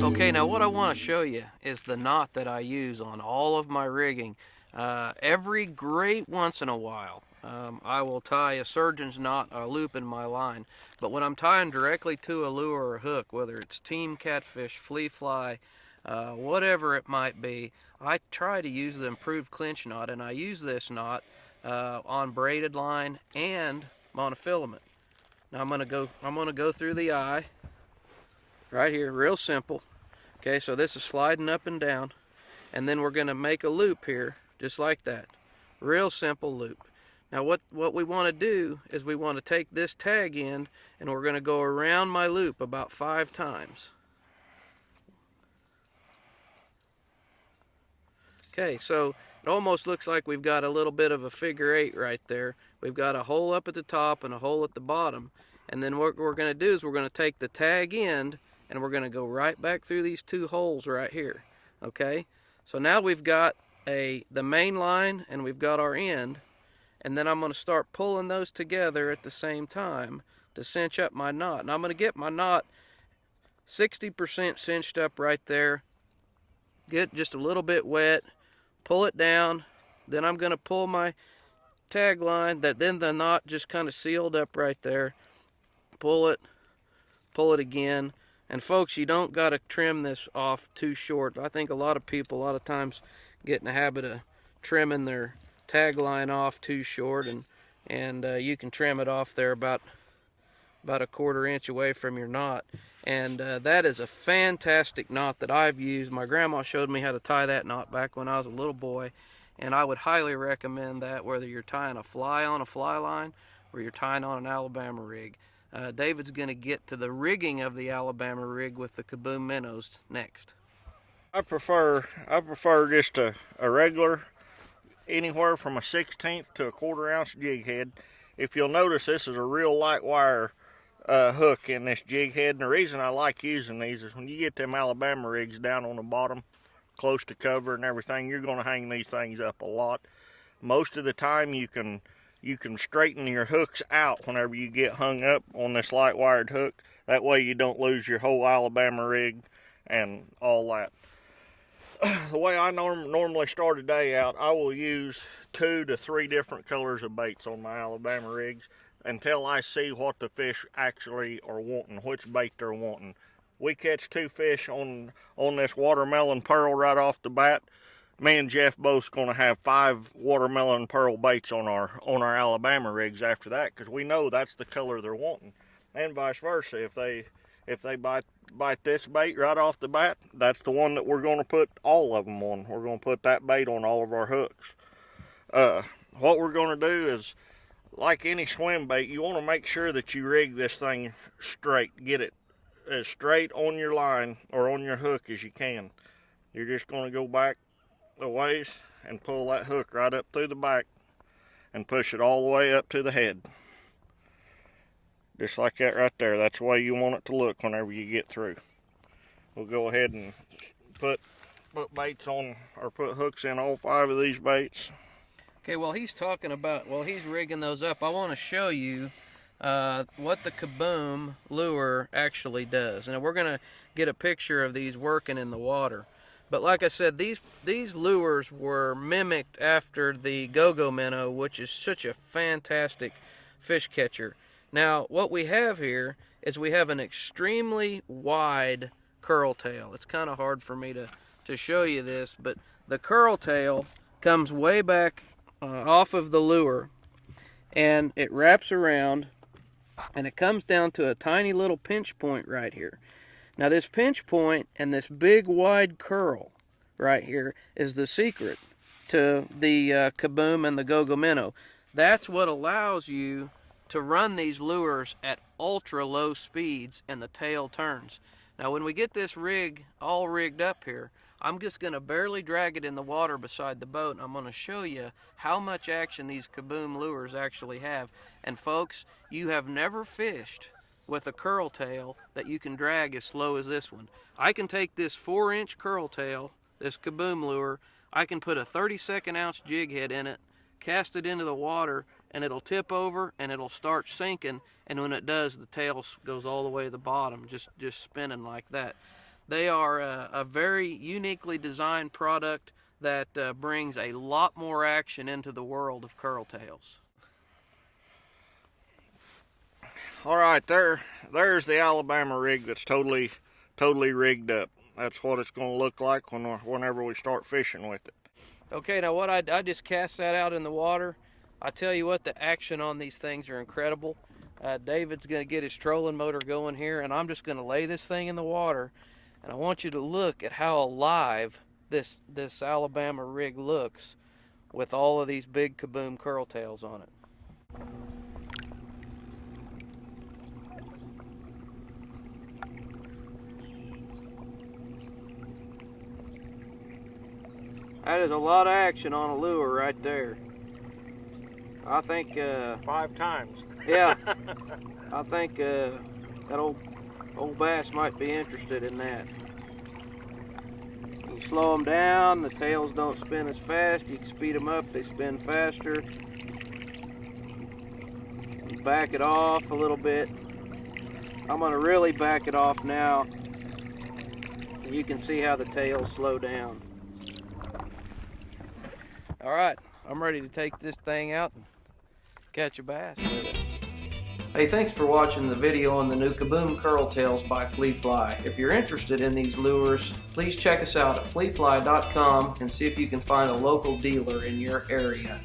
Okay, now what I want to show you is the knot that I use on all of my rigging. Every great once in a while, I will tie a surgeon's knot, a loop in my line. But when I'm tying directly to a lure or hook, whether it's team catfish, Fle Fly, whatever it might be, I try to use the improved clinch knot, and I use this knot on braided line and monofilament. Now I'm gonna go through the eye right here, real simple. Okay, so this is sliding up and down, and then we're going to make a loop here, just like that. Real simple loop. Now what we want to do is we want to take this tag end, and we're going to go around my loop about 5 times. Okay, so it almost looks like we've got a little bit of a figure 8 right there. We've got a hole up at the top and a hole at the bottom. And then what we're going to do is we're going to take the tag end and we're going to go right back through these 2 holes right here. Okay, so now we've got the main line and we've got our end, and then I'm going to start pulling those together at the same time to cinch up my knot. And I'm going to get my knot 60% cinched up right there, get just a little bit wet, pull it down, then I'm going to pull my tag line, then the knot just kind of sealed up right there, pull it again. And folks, you don't got to trim this off too short. I think a lot of people a lot of times get in the habit of trimming their tag line off too short, and you can trim it off there about a 1/4 inch away from your knot. And that is a fantastic knot that I've used. My grandma showed me how to tie that knot back when I was a little boy, and I would highly recommend that, whether you're tying a fly on a fly line or you're tying on an Alabama rig. David's going to get to the rigging of the Alabama rig with the Kaboom minnows next. I prefer just a regular, anywhere from a 1/16 to a 1/4 ounce jig head. If you'll notice, this is a real light wire hook in this jig head, and the reason I like using these is when you get them Alabama rigs down on the bottom, close to cover and everything, you're going to hang these things up a lot. Most of the time you can straighten your hooks out whenever you get hung up on this light wired hook. That way you don't lose your whole Alabama rig and all that. The way I normally start a day out, I will use 2 to 3 different colors of baits on my Alabama rigs until I see what the fish actually are wanting, which bait they're wanting. We catch 2 fish on this watermelon pearl right off the bat. Me and Jeff both going to have 5 watermelon pearl baits on our Alabama rigs after that, because we know that's the color they're wanting, and vice versa. If they bite this bait right off the bat, that's the one that we're going to put all of them on. We're going to put that bait on all of our hooks. What we're going to do is, like any swim bait, you want to make sure that you rig this thing straight. Get it as straight on your line or on your hook as you can. You're just going to go back a ways and pull that hook right up through the back and push it all the way up to the head. Just like that right there. That's the way you want it to look whenever you get through. We'll go ahead and put baits on, or put hooks in all 5 of these baits. Okay, while he's rigging those up, I want to show you what the Kaboom lure actually does. And we're going to get a picture of these working in the water. But like I said, these lures were mimicked after the go-go minnow, which is such a fantastic fish catcher. Now, what we have here is we have an extremely wide curl tail. It's kind of hard for me to show you this, but the curl tail comes way back off of the lure, and it wraps around, and it comes down to a tiny little pinch point right here. Now this pinch point and this big wide curl right here is the secret to the Kaboom and the go-go minnow. That's what allows you to run these lures at ultra low speeds and the tail turns. Now when we get this rig all rigged up here, I'm just going to barely drag it in the water beside the boat, and I'm going to show you how much action these Kaboom lures actually have. And folks, you have never fished with a curl tail that you can drag as slow as this one. I can take this 4-inch curl tail, this Kaboom lure, I can put a 32nd ounce jig head in it, cast it into the water, and it'll tip over and it'll start sinking, and when it does, the tail goes all the way to the bottom, just spinning like that. They are a very uniquely designed product that brings a lot more action into the world of curltails. All right, there's the Alabama rig that's totally rigged up. That's what it's going to look like whenever we start fishing with it. Okay, now what I just cast that out in the water. I tell you what, the action on these things are incredible. David's going to get his trolling motor going here, and I'm just going to lay this thing in the water, and I want you to look at how alive this Alabama rig looks with all of these big kaboom curltails on it. That is a lot of action on a lure right there. I think 5 times. Yeah, I think that old bass might be interested in that. You slow them down, the tails don't spin as fast. You can speed them up, they spin faster. You back it off a little bit. I'm going to really back it off now. And you can see how the tails slow down. All right, I'm ready to take this thing out and catch a bass with it. Hey, thanks for watching the video on the new Kaboom Curltails by Fle Fly. If you're interested in these lures, please check us out at flefly.com and see if you can find a local dealer in your area.